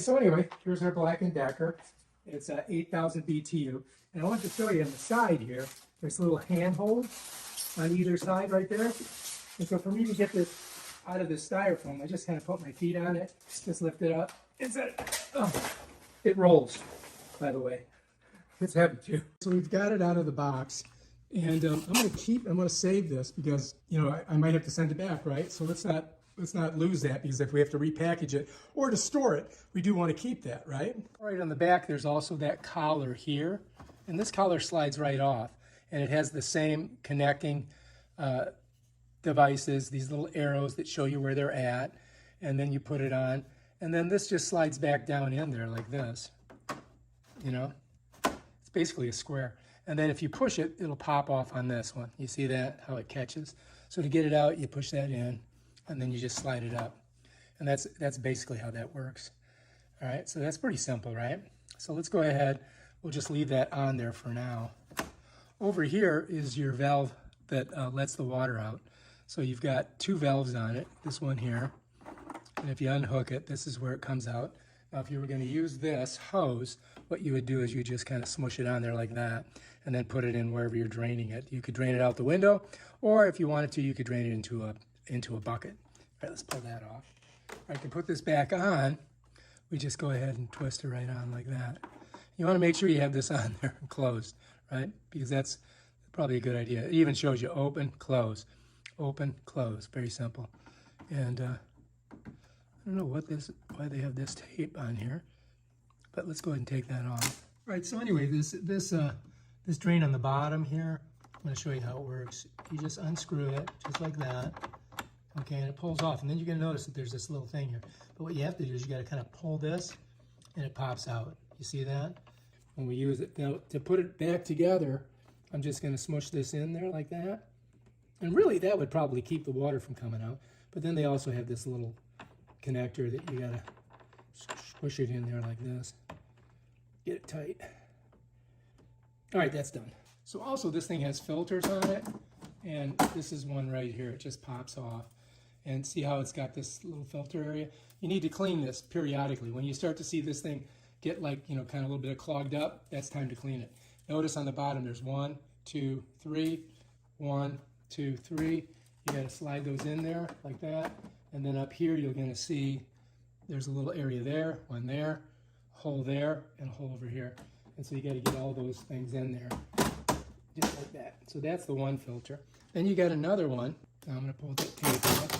So anyway, here's our Black & Decker. It's 8,000 BTU. And I want to show you on the side here, there's little handholds on either side right there. And so for me to get this out of the styrofoam, I just kind of put my feet on it, just lift it up. It rolls, by the way. It's heavy too. So we've got it out of the box. And I'm going to save this because, you know, I might have to send it back, right? So let's not lose that, because if we have to repackage it or to store it, we do want to keep that, right? All right, on the back, there's also that collar here. And this collar slides right off. And it has the same connecting devices, these little arrows that show you where they're at. And then you put it on. And then this just slides back down in there like this. You know? It's basically a square. And then if you push it, it'll pop off on this one. You see that, how it catches? So to get it out, you push that in, and then you just slide it up. And that's basically how that works. All right, so that's pretty simple, right? So let's go ahead. We'll just leave that on there for now. Over here is your valve that lets the water out. So you've got two valves on it, this one here. And if you unhook it, this is where it comes out. Now, if you were going to use this hose, what you would do is you just kind of smush it on there like that, and then put it in wherever you're draining it. You could drain it out the window, or if you wanted to, you could drain it into a bucket. All right, let's pull that off. All right, to put this back on, we just go ahead and twist it right on like that. You want to make sure you have this on there and closed, right? Because that's probably a good idea. It even shows you open, close, very simple. And I don't know why they have this tape on here, but let's go ahead and take that off. All right, so anyway, this drain on the bottom here, I'm going to show you how it works. You just unscrew it, just like that, okay, and it pulls off. And then you're going to notice that there's this little thing here. But what you have to do is you got to kind of pull this, and it pops out. You see that? When we use it. Now, to put it back together, I'm just going to smush this in there like that. And really, that would probably keep the water from coming out. But then they also have this little connector that you got to squish it in there like this. Get it tight. All right, that's done. So also this thing has filters on it, and this is one right here. It just pops off. And see how it's got this little filter area? You need to clean this periodically. When you start to see this thing get like, you know, kind of a little bit clogged up, that's time to clean it. Notice on the bottom there's 1, 2, 3, 1, 2, 3. You got to slide those in there like that. And then up here you're going to see there's a little area there, one there, hole there, and a hole over here. And so you got to get all those things in there, just like that. So that's the one filter. Then you got another one. Now I'm going to pull that tape off.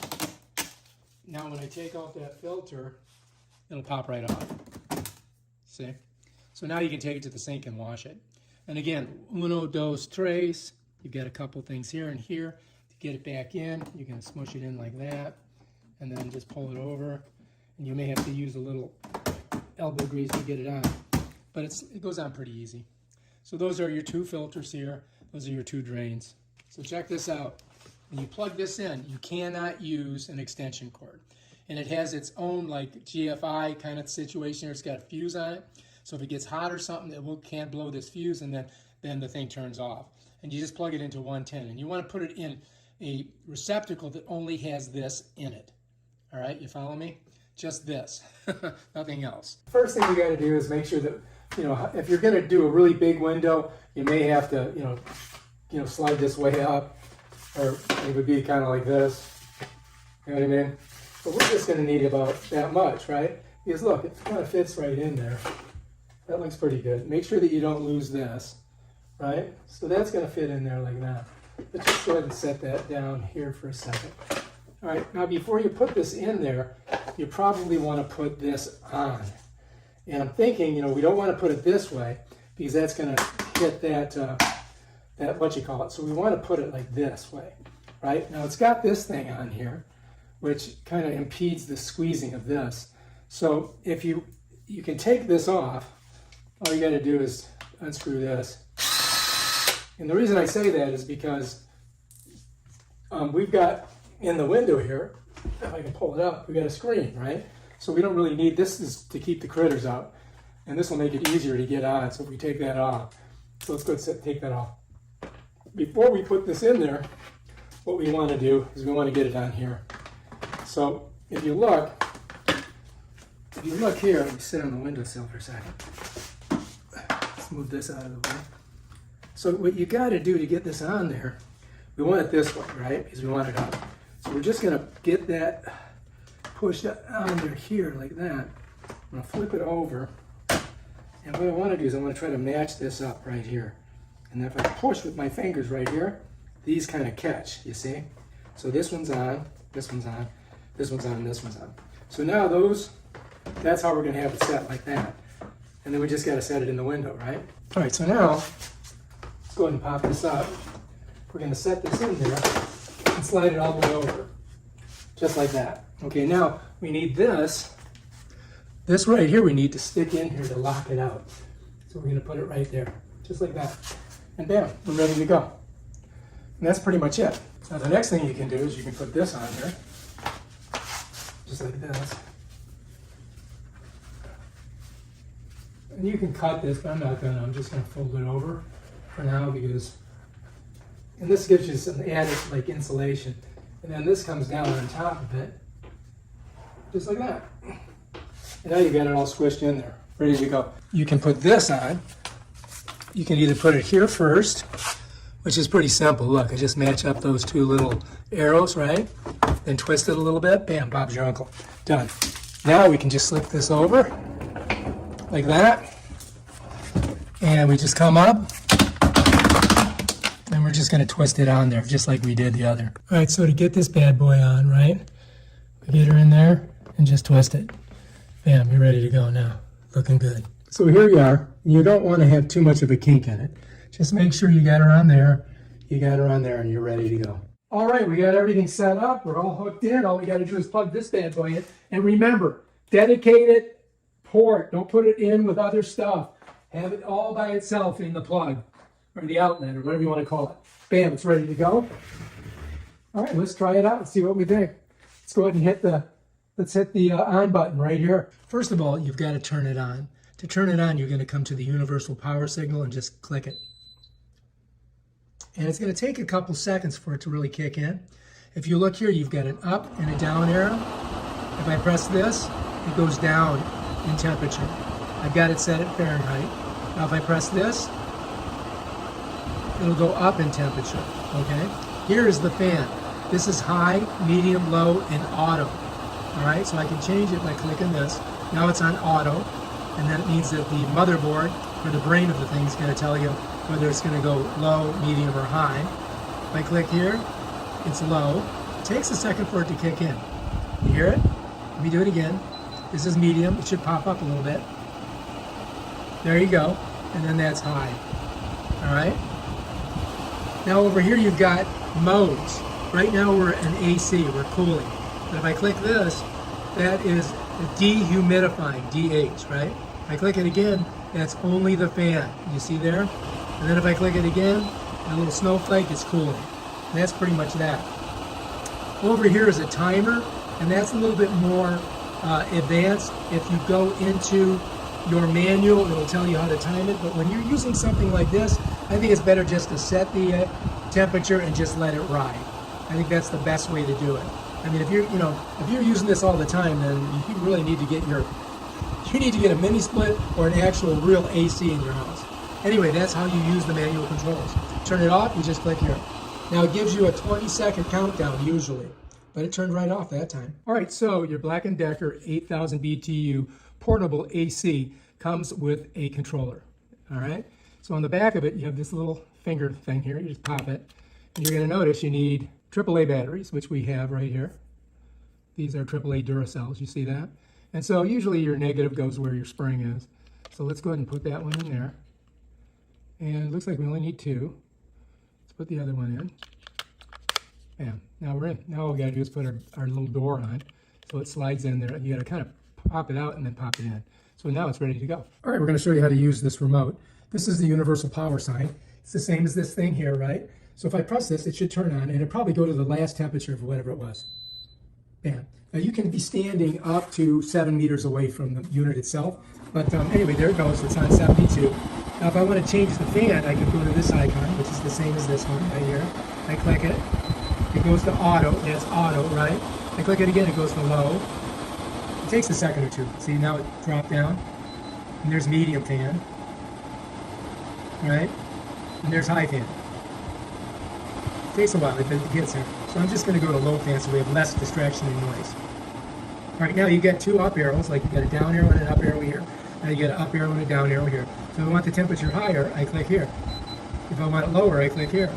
Now when I take off that filter, it'll pop right off. See? So now you can take it to the sink and wash it. And again, uno, dos, tres. You've got a couple things here and here. To get it back in, you're going to smush it in like that, and then just pull it over. And you may have to use a little elbow grease to get it on. But it goes on pretty easy. So those are your two filters here. Those are your two drains. So check this out. When you plug this in, you cannot use an extension cord. And it has its own like GFI kind of situation here. It's got a fuse on it. So if it gets hot or something, it can't blow this fuse, and then the thing turns off. And you just plug it into 110. And you want to put it in a receptacle that only has this in it. All right, you follow me? Just this, nothing else. First thing you got to do is make sure that, you know, if you're going to do a really big window, you may have to, you know, slide this way up, or it would be kind of like this. You know what I mean? But we're just going to need about that much, right? Because look, it kind of fits right in there. That looks pretty good. Make sure that you don't lose this, right? So that's going to fit in there like that. Let's just go ahead and set that down here for a second. All right, now before you put this in there, you probably want to put this on. And I'm thinking, you know, we don't want to put it this way because that's going to hit that what you call it. So we want to put it like this way, right? Now it's got this thing on here, which kind of impedes the squeezing of this. So if you can take this off, all you got to do is unscrew this. And the reason I say that is because we've got in the window here, if I can pull it up, we got a screen, right? So we don't really need, this is to keep the critters out. And this will make it easier to get on, so if we take that off. So let's go take that off. Before we put this in there, what we want to do is we want to get it on here. So if you look, If you look here, let me sit on the windowsill for a second. Let's move this out of the way. So what you got to do to get this on there, we want it this way, right? Because we want it up. So we're just going to get that pushed under here like that. I'm going to flip it over. And what I want to do is I want to try to match this up right here. And if I push with my fingers right here, these kind of catch, you see? So this one's on, this one's on, this one's on, this one's on. So now that's how we're going to have it set like that. And then we just got to set it in the window, right? All right, so now, let's go ahead and pop this up. We're going to set this in there and slide it all the way over, just like that. Okay, now we need this. This right here we need to stick in here to lock it out. So we're going to put it right there, just like that. And bam, we're ready to go. And that's pretty much it. Now the next thing you can do is you can put this on here, just like this. And you can cut this, but I'm not gonna. I'm just gonna fold it over for now because, and this gives you some added like insulation. And then this comes down on top of it, just like that. And now you got it all squished in there, ready to go. You can put this on. You can either put it here first, which is pretty simple. Look, I just match up those two little arrows, right? Then twist it a little bit. Bam, Bob's your uncle. Done. Now we can just slip this over like that. And we just come up. And we're just going to twist it on there, just like we did the other. All right, so to get this bad boy on, right? We get her in there and just twist it. Bam, you're ready to go now. Looking good. So here you are. You don't want to have too much of a kink in it. Just make sure you got her on there. You got her on there and you're ready to go. All right, we got everything set up. We're all hooked in. All we got to do is plug this bad boy in. And remember, dedicated port. Don't put it in with other stuff. Have it all by itself in the plug or the outlet or whatever you want to call it. Bam, it's ready to go. All right, let's try it out and see what we think. Let's go ahead and hit the on button right here. First of all, you've got to turn it on. To turn it on, you're going to come to the universal power signal and just click it. And it's going to take a couple seconds for it to really kick in. If you look here, you've got an up and a down arrow. If I press this, it goes down in temperature. I've got it set at Fahrenheit. Now if I press this, it'll go up in temperature, okay? Here is the fan. This is high, medium, low, and auto. All right, so I can change it by clicking this. Now it's on auto. And that means that the motherboard, or the brain of the thing, is going to tell you whether it's going to go low, medium, or high. If I click here, it's low. It takes a second for it to kick in. You hear it? Let me do it again. This is medium. It should pop up a little bit. There you go. And then that's high. All right? Now over here you've got modes. Right now we're in AC. We're cooling. But if I click this, that is dehumidifying, DH, right? If I click it again, that's only the fan. You see there? And then if I click it again, a little snowflake is cooling. And that's pretty much that. Over here is a timer, and that's a little bit more advanced. If you go into your manual, it'll tell you how to time it. But when you're using something like this, I think it's better just to set the temperature and just let it ride. I think that's the best way to do it. I mean, if you're using this all the time, then you really need to get a mini split or an actual real AC in your house. Anyway, that's how you use the manual controls. Turn it off, you just click here. Now it gives you a 20-second countdown usually, but it turned right off that time. All right, so your Black & Decker 8000 BTU portable AC comes with a controller. All right, so on the back of it, you have this little finger thing here. You just pop it, and you're going to notice you need AAA batteries, which we have right here. These are AAA Duracells, you see that? And so usually your negative goes where your spring is. So let's go ahead and put that one in there. And it looks like we only need two. Let's put the other one in. Bam, now we're in. Now all we gotta do is put our little door on. So it slides in there. You gotta kind of pop it out and then pop it in. So now it's ready to go. All right, we're gonna show you how to use this remote. This is the universal power sign. It's the same as this thing here, right? So if I press this, it should turn on, and it'll probably go to the last temperature of whatever it was. Bam. Now you can be standing up to 7 meters away from the unit itself, but anyway, there it goes. It's on 72. Now if I want to change the fan, I can go to this icon, which is the same as this one right here. I click it. It goes to auto. That's auto, right? I click it again, it goes to low. takes a second or two. See, now it dropped down. And there's medium fan. Right? And there's high fan. It takes a while if it gets there. So I'm just going to go to low fan so we have less distraction and noise. All right, now you get two up arrows, like you got a down arrow and an up arrow here. Now you get an up arrow and a down arrow here. So if I want the temperature higher, I click here. If I want it lower, I click here.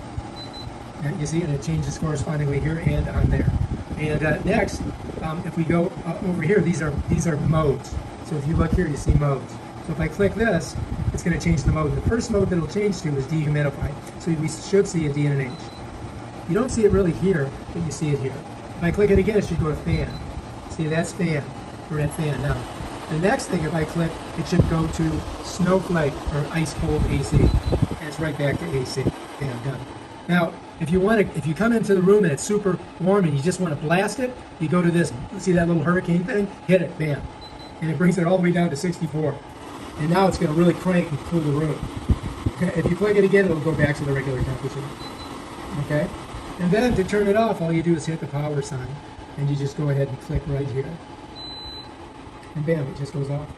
And you see, and it changes correspondingly here and on there. And next, if we go over here, these are modes. So if you look here, you see modes. So if I click this, it's going to change the mode. The first mode that it'll change to is dehumidify. So we should see a D and an H. You don't see it really here, but you see it here. If I click it again, it should go to fan. See, that's fan. We're at fan now. The next thing, if I click, it should go to snowflake or ice cold AC. And it's right back to AC. Okay, I'm done. Now, if you come into the room and it's super warm and you just want to blast it, you go to this, see that little hurricane thing? Hit it, bam. And it brings it all the way down to 64. And now it's going to really crank and cool the room. Okay, if you click it again, it'll go back to the regular temperature. Okay? And then to turn it off, all you do is hit the power sign. And you just go ahead and click right here. And bam, it just goes off.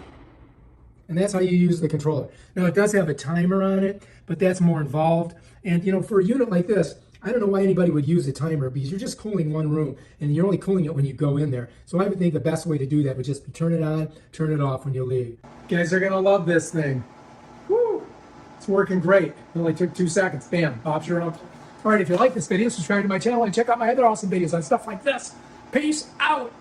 And that's how you use the controller. Now, it does have a timer on it, but that's more involved. And, you know, for a unit like this, I don't know why anybody would use a timer, because you're just cooling one room, and you're only cooling it when you go in there. So I would think the best way to do that would just be turn it on, turn it off when you leave. You guys are going to love this thing. Woo! It's working great. It only took 2 seconds. Bam, pops your own. All right, if you like this video, subscribe to my channel and check out my other awesome videos on stuff like this. Peace out.